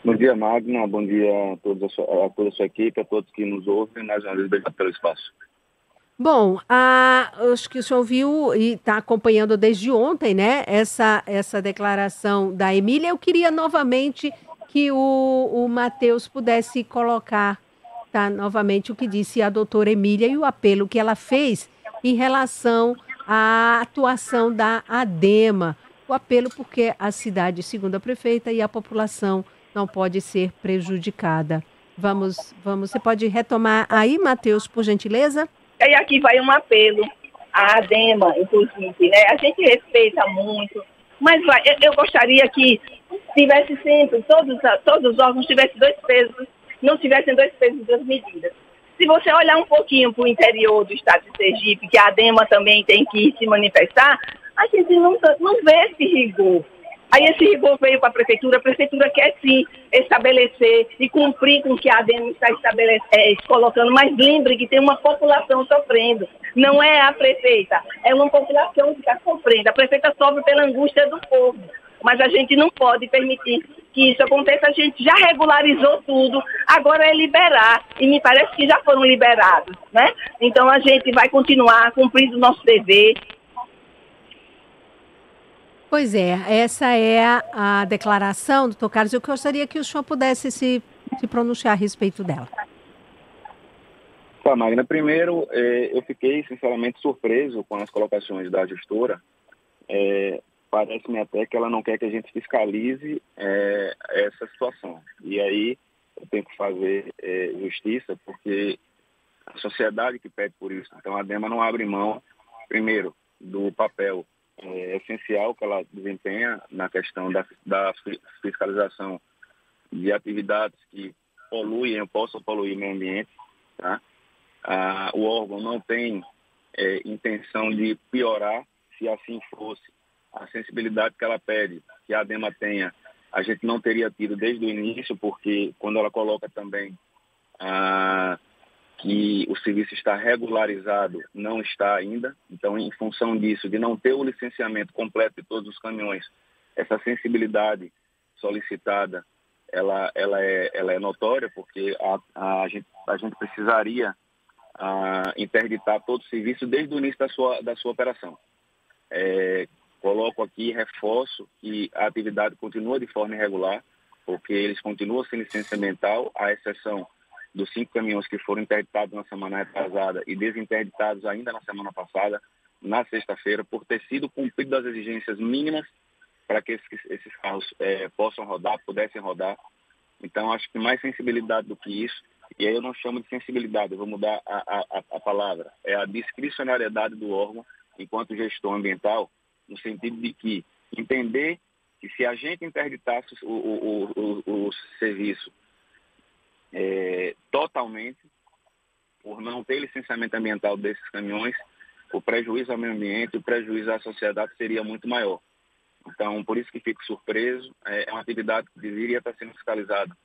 Bom dia, Magna. Bom dia a toda a sua equipe, a todos que nos ouvem. Mais uma vez, obrigado pelo espaço. Bom, acho que o senhor viu e está acompanhando desde ontem, né, essa declaração da Emília. Eu queria novamente que o Matheus pudesse colocar, tá, novamente o que disse a doutora Emília e o apelo que ela fez em relação à atuação da ADEMA. O apelo porque a cidade, segundo a prefeita, e a população não pode ser prejudicada. Você pode retomar aí, Matheus, por gentileza? E aqui vai um apelo à ADEMA, inclusive, né? A gente respeita muito, mas eu gostaria que tivesse sempre, todos os órgãos tivessem dois pesos, não tivessem dois pesos e duas medidas. Se você olhar um pouquinho para o interior do estado de Sergipe, que a ADEMA também tem que se manifestar, a gente não vê esse rigor. Aí esse rigor veio para a prefeitura quer sim estabelecer e cumprir com o que a ADEMA está colocando, mas lembre que tem uma população sofrendo. Não é a prefeita, é uma população que está sofrendo. A prefeita sofre pela angústia do povo, mas a gente não pode permitir que isso aconteça. A gente já regularizou tudo, agora é liberar, e me parece que já foram liberados, né? Então a gente vai continuar cumprindo o nosso dever. Pois é, essa é a declaração, doutor Carlos. Eu gostaria que o senhor pudesse se pronunciar a respeito dela. Tá, Magna. Primeiro, eu fiquei sinceramente surpreso com as colocações da gestora. Parece-me até que ela não quer que a gente fiscalize essa situação. E aí eu tenho que fazer justiça, porque a sociedade que pede por isso. Então a ADEMA não abre mão, primeiro, do papel essencial que ela desempenha na questão da fiscalização de atividades que poluem ou possam poluir o meio ambiente. Tá? O órgão não tem intenção de piorar. Se assim fosse, a sensibilidade que ela pede que a ADEMA tenha, a gente não teria tido desde o início, porque quando ela coloca também que o serviço está regularizado, não está ainda. Então, em função disso, de não ter o licenciamento completo de todos os caminhões, essa sensibilidade solicitada, ela é notória, porque a gente precisaria interditar todo o serviço desde o início da sua operação. Coloco aqui, reforço que a atividade continua de forma irregular, porque eles continuam sem licença ambiental, à exceção dos 5 caminhões que foram interditados na semana retrasada e desinterditados ainda na semana passada, na sexta-feira, por ter sido cumprido as exigências mínimas para que esses carros pudessem rodar. Então, acho que mais sensibilidade do que isso, e aí eu não chamo de sensibilidade, eu vou mudar a palavra, é a discricionariedade do órgão enquanto gestor ambiental, no sentido de que entender que se a gente interditasse o serviço totalmente, por não ter licenciamento ambiental desses caminhões, o prejuízo ao meio ambiente, o prejuízo à sociedade seria muito maior. Então, por isso que fico surpreso. É uma atividade que deveria estar sendo fiscalizada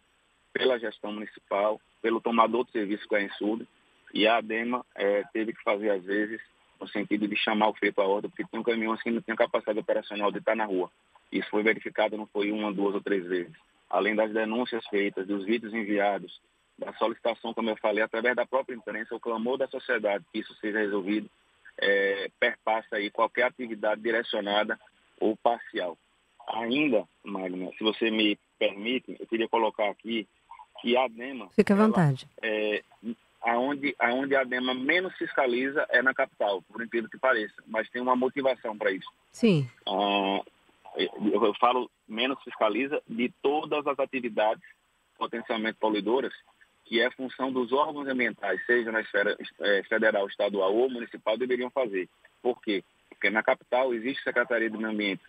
pela gestão municipal, pelo tomador de serviço que é a Ensud, e a ADEMA teve que fazer, às vezes, no sentido de chamar o feito à ordem, porque tem caminhões que não têm capacidade operacional de estar na rua. Isso foi verificado, não foi 1, 2 ou 3 vezes. Além das denúncias feitas, dos vídeos enviados, da solicitação, como eu falei, através da própria imprensa, o clamor da sociedade que isso seja resolvido, perpassa aí qualquer atividade direcionada ou parcial. Ainda, Magna, se você me permite, eu queria colocar aqui que a ADEMA... Fique à vontade. Aonde a ADEMA menos fiscaliza é na capital, por incrível que pareça, mas tem uma motivação para isso. Sim. Eu falo menos fiscaliza de todas as atividades potencialmente poluidoras, que é função dos órgãos ambientais, seja na esfera federal, estadual ou municipal, deveriam fazer. Por quê? Porque na capital existe Secretaria do Meio Ambiente.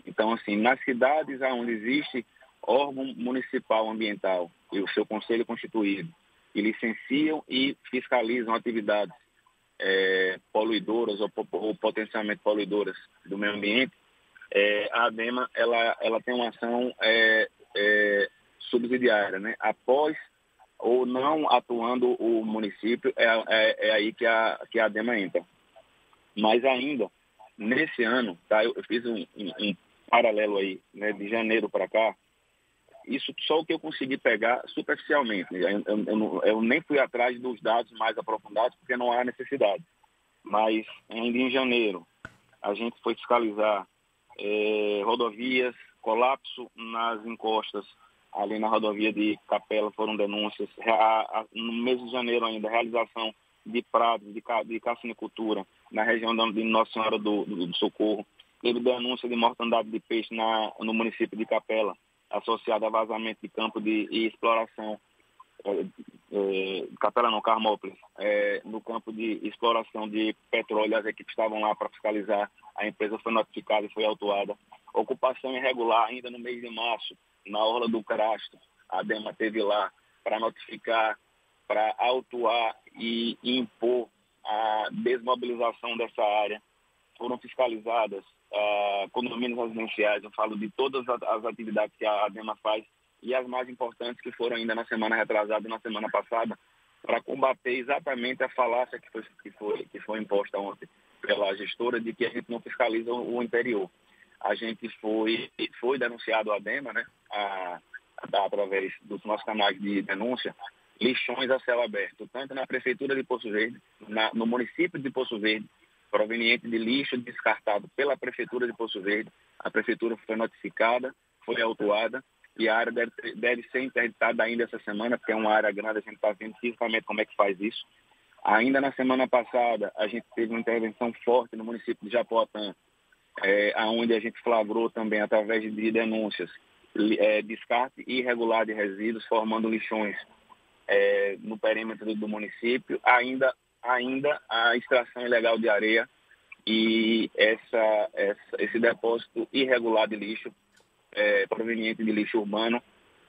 Então, assim, nas cidades onde existe órgão municipal ambiental e o seu conselho constituído, que licenciam e fiscalizam atividades poluidoras ou potencialmente poluidoras do meio ambiente, a ADEMA ela tem uma ação subsidiária, né? Após ou não atuando o município, é aí que a ADEMA entra. Mas ainda, nesse ano, tá, eu fiz um paralelo aí, né, de janeiro para cá, isso só o que eu consegui pegar superficialmente. Eu nem fui atrás dos dados mais aprofundados, porque não há necessidade. Mas ainda em janeiro, a gente foi fiscalizar rodovias, colapso nas encostas, ali na rodovia de Capela foram denúncias. No mês de janeiro ainda, realização de prados, de cassinicultura na região de Nossa Senhora do Socorro. Teve denúncia de mortandade de peixe no município de Capela, associada a vazamento de campo e exploração. Capela não, Carmópolis, no campo de exploração de petróleo. As equipes estavam lá para fiscalizar, a empresa foi notificada e foi autuada. Ocupação irregular ainda no mês de março, na orla do Crasto, a ADEMA esteve lá para notificar, para autuar e impor a desmobilização dessa área. Foram fiscalizadas condomínios residenciais, eu falo de todas as atividades que a ADEMA faz, e as mais importantes que foram ainda na semana retrasada e na semana passada, para combater exatamente a falácia que foi imposta ontem pela gestora de que a gente não fiscaliza o interior. A gente foi denunciado à ADEMA, né, através dos nossos canais de denúncia, lixões a céu aberto, tanto na Prefeitura de Poço Verde, no município de Poço Verde, proveniente de lixo descartado pela Prefeitura de Poço Verde. A Prefeitura foi notificada, foi autuada, e a área deve ser interditada ainda essa semana, porque é uma área grande, a gente está vendo fisicamente como é que faz isso. Ainda na semana passada, a gente teve uma intervenção forte no município de Japoatã, onde a gente flagrou também, através de denúncias, descarte irregular de resíduos, formando lixões no perímetro do município. Ainda a extração ilegal de areia e esse depósito irregular de lixo, proveniente de lixo urbano,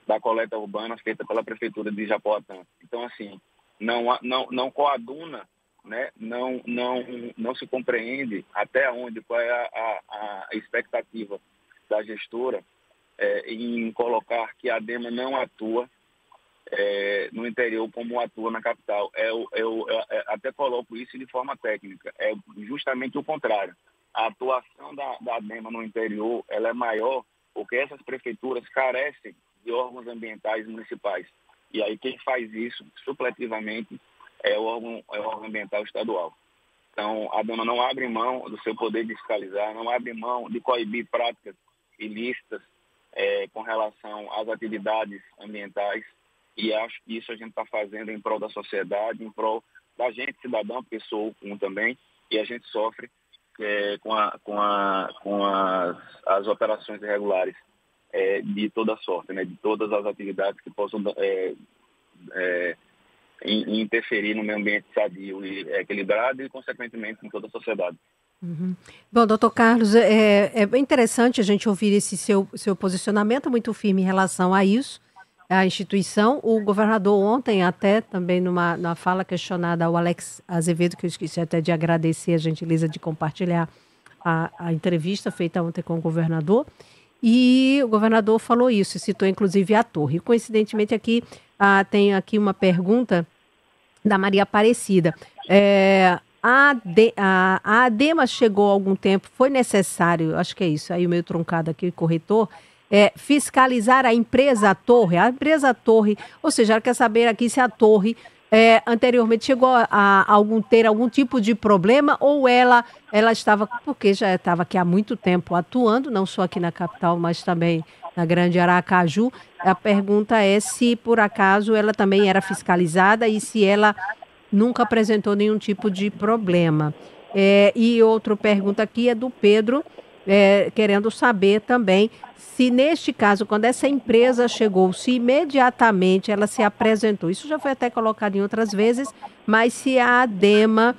da coleta urbana feita pela Prefeitura de Japoatã. Então, assim, não coaduna, né? Não se compreende até onde, qual é a expectativa da gestora em colocar que a ADEMA não atua no interior como atua na capital. Eu até coloco isso de forma técnica. É justamente o contrário. A atuação da ADEMA no interior ela é maior porque essas prefeituras carecem de órgãos ambientais municipais. E aí quem faz isso, supletivamente, é o órgão ambiental estadual. Então, a ADEMA não abre mão do seu poder de fiscalizar, não abre mão de coibir práticas ilícitas com relação às atividades ambientais. E acho que isso a gente está fazendo em prol da sociedade, em prol da gente, cidadão, porque sou um também, e a gente sofre com as operações irregulares de toda sorte, né, de todas as atividades que possam interferir no meio ambiente sadio e equilibrado e, consequentemente, em toda a sociedade. Uhum. Bom, doutor Carlos, é bem interessante a gente ouvir esse seu posicionamento muito firme em relação a isso, a instituição. O governador ontem, até também na fala questionada ao Alex Azevedo, que eu esqueci até de agradecer a gentileza de compartilhar a entrevista feita ontem com o governador, e o governador falou isso, citou inclusive a torre. Coincidentemente aqui tem aqui uma pergunta da Maria Aparecida. A ADEMA chegou há algum tempo, foi necessário, acho que é isso, aí o meio truncado aqui, corretor, fiscalizar a empresa torre, ou seja, ela quer saber aqui se a torre anteriormente chegou a ter algum tipo de problema, ou ela estava, porque já estava aqui há muito tempo atuando, não só aqui na capital, mas também na Grande Aracaju. A pergunta é se por acaso ela também era fiscalizada e se ela nunca apresentou nenhum tipo de problema. E outra pergunta aqui é do Pedro, querendo saber também se neste caso, quando essa empresa chegou, se imediatamente ela se apresentou, isso já foi até colocado em outras vezes, mas se a ADEMA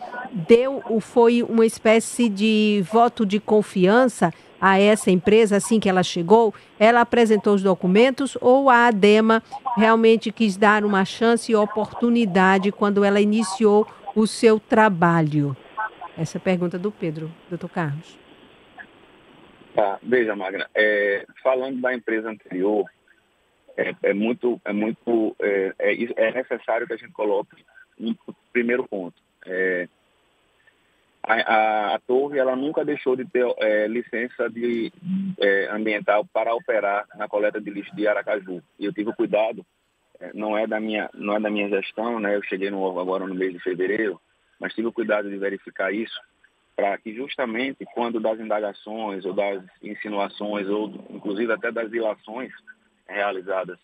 foi uma espécie de voto de confiança a essa empresa assim que ela chegou, ela apresentou os documentos ou a ADEMA realmente quis dar uma chance e oportunidade quando ela iniciou o seu trabalho? Essa é a pergunta do Pedro, doutor Carlos. Veja, Magna, falando da empresa anterior, é necessário que a gente coloque um primeiro ponto. a torre ela nunca deixou de ter licença ambiental para operar na coleta de lixo de Aracaju. E eu tive o cuidado, não é da minha gestão, né? Eu cheguei no órgão agora no mês de fevereiro, mas tive o cuidado de verificar isso, para que justamente quando das indagações ou das insinuações ou inclusive até das ilações realizadas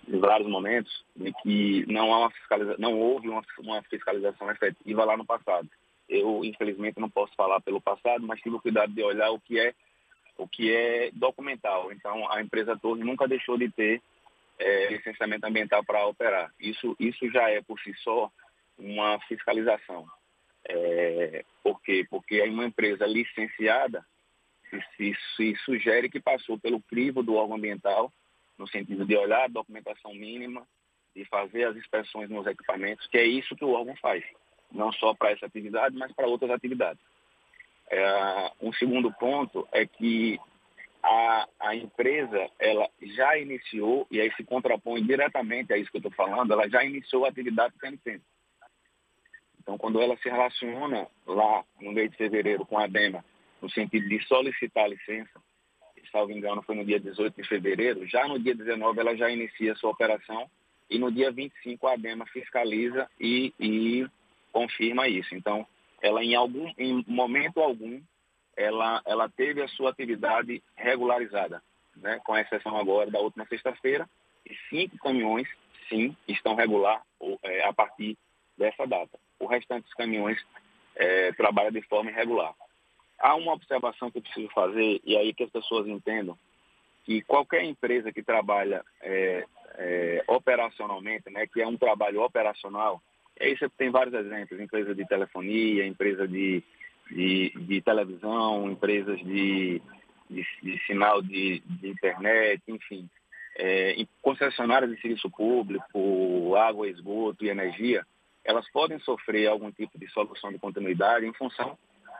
em vários momentos, de que não houve uma fiscalização efetiva lá no passado. Eu, infelizmente, não posso falar pelo passado, mas tive o cuidado de olhar o que é documental. Então, a empresa Torre nunca deixou de ter licenciamento ambiental para operar. Isso já é, por si só, uma fiscalização. Por quê? Porque uma empresa licenciada se sugere que passou pelo crivo do órgão ambiental, no sentido de olhar a documentação mínima, de fazer as inspeções nos equipamentos, que é isso que o órgão faz, não só para essa atividade, mas para outras atividades. Um segundo ponto é que a empresa ela já iniciou, e aí se contrapõe diretamente a isso que eu estou falando, ela já iniciou a atividade CNT. Então, quando ela se relaciona lá no mês de fevereiro com a ADEMA, no sentido de solicitar a licença, salvo engano, foi no dia 18 de fevereiro, já no dia 19 ela já inicia a sua operação e no dia 25 a ADEMA fiscaliza e confirma isso. Então, ela em momento algum, ela teve a sua atividade regularizada, né? Com exceção agora da última sexta-feira, e 5 caminhões, sim, estão regular a partir dessa data. O restante dos caminhões trabalha de forma irregular. Há uma observação que eu preciso fazer, e aí que as pessoas entendam, que qualquer empresa que trabalha operacionalmente, né, que é um trabalho operacional, aí você tem vários exemplos, empresa de telefonia, empresa de televisão, empresas de sinal de internet, enfim, concessionárias de serviço público, água, esgoto e energia, elas podem sofrer algum tipo de solução de continuidade em função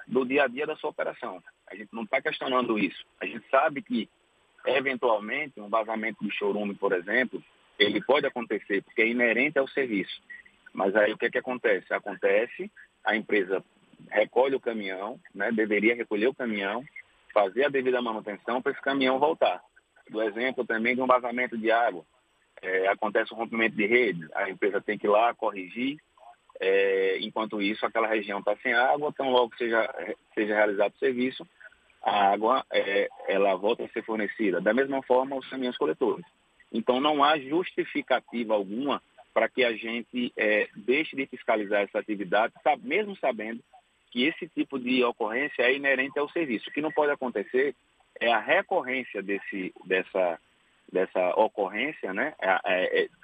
do dia a dia da sua operação. A gente não está questionando isso. A gente sabe que, eventualmente, um vazamento de chorume, por exemplo, ele pode acontecer, porque é inerente ao serviço. Mas aí o que acontece? A empresa recolhe o caminhão, né, deveria recolher o caminhão, fazer a devida manutenção para esse caminhão voltar. Do exemplo também de um vazamento de água. Acontece um rompimento de rede, a empresa tem que ir lá corrigir. Enquanto isso, aquela região está sem água, então logo seja realizado o serviço, a água ela volta a ser fornecida. Da mesma forma, os caminhões coletores. Então, não há justificativa alguma para que a gente deixe de fiscalizar essa atividade, mesmo sabendo que esse tipo de ocorrência é inerente ao serviço. O que não pode acontecer é a recorrência dessa ocorrência, né?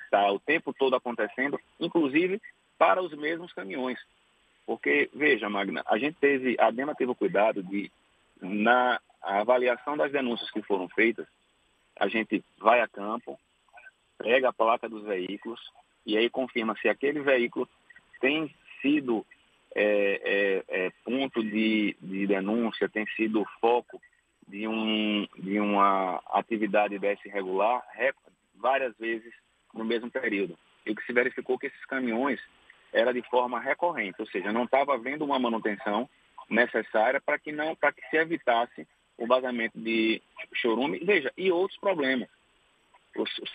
Está o tempo todo acontecendo, inclusive para os mesmos caminhões. Porque, veja, Magna, a ADEMA teve o cuidado de, na avaliação das denúncias que foram feitas, a gente vai a campo, pega a placa dos veículos e aí confirma se aquele veículo tem sido ponto de denúncia, tem sido foco de uma atividade dessa irregular várias vezes no mesmo período. E o que se verificou que esses caminhões era de forma recorrente, ou seja, não estava havendo uma manutenção necessária para que se evitasse o vazamento de chorume, veja, e outros problemas.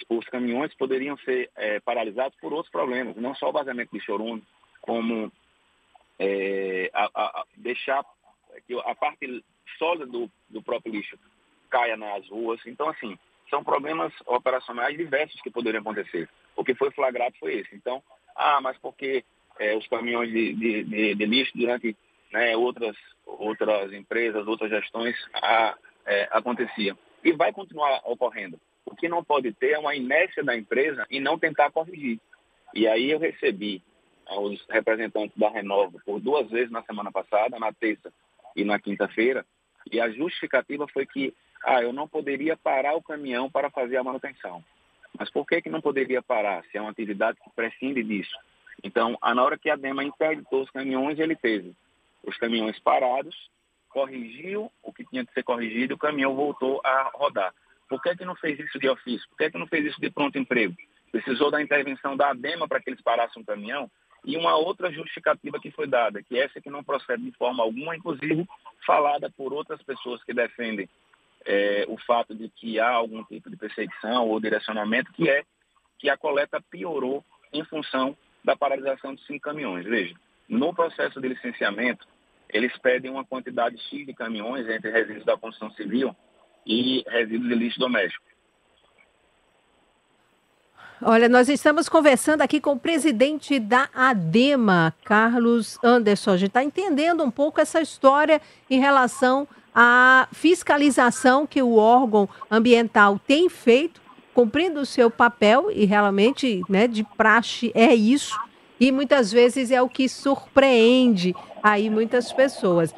Os caminhões poderiam ser paralisados por outros problemas, não só o vazamento de chorume, como deixar que a parte sólida do próprio lixo caia nas ruas. Então, assim, são problemas operacionais diversos que poderiam acontecer. O que foi flagrado foi esse. Então, mas porque os caminhões de lixo durante outras empresas, outras gestões aconteciam. E vai continuar ocorrendo. O que não pode ter é uma inércia da empresa e não tentar corrigir. E aí eu recebi os representantes da Renova por 2 vezes na semana passada, na terça e na quinta-feira, e a justificativa foi que eu não poderia parar o caminhão para fazer a manutenção. Mas por que não poderia parar, se é uma atividade que prescinde disso? Então, na hora que a ADEMA interditou os caminhões, ele teve os caminhões parados, corrigiu o que tinha que ser corrigido e o caminhão voltou a rodar. Por que não fez isso de ofício? Por que não fez isso de pronto emprego? Precisou da intervenção da ADEMA para que eles parassem o caminhão E uma outra justificativa que foi dada, que essa que não procede de forma alguma, inclusive falada por outras pessoas que defendem o fato de que há algum tipo de perseguição ou direcionamento, que é que a coleta piorou em função da paralisação de 5 caminhões. Veja, no processo de licenciamento, eles pedem uma quantidade X de caminhões entre resíduos da construção civil e resíduos de lixo doméstico. Olha, nós estamos conversando aqui com o presidente da ADEMA, Carlos Anderson. A gente está entendendo um pouco essa história em relação à fiscalização que o órgão ambiental tem feito, cumprindo o seu papel, e realmente, né, de praxe é isso, e muitas vezes é o que surpreende aí muitas pessoas.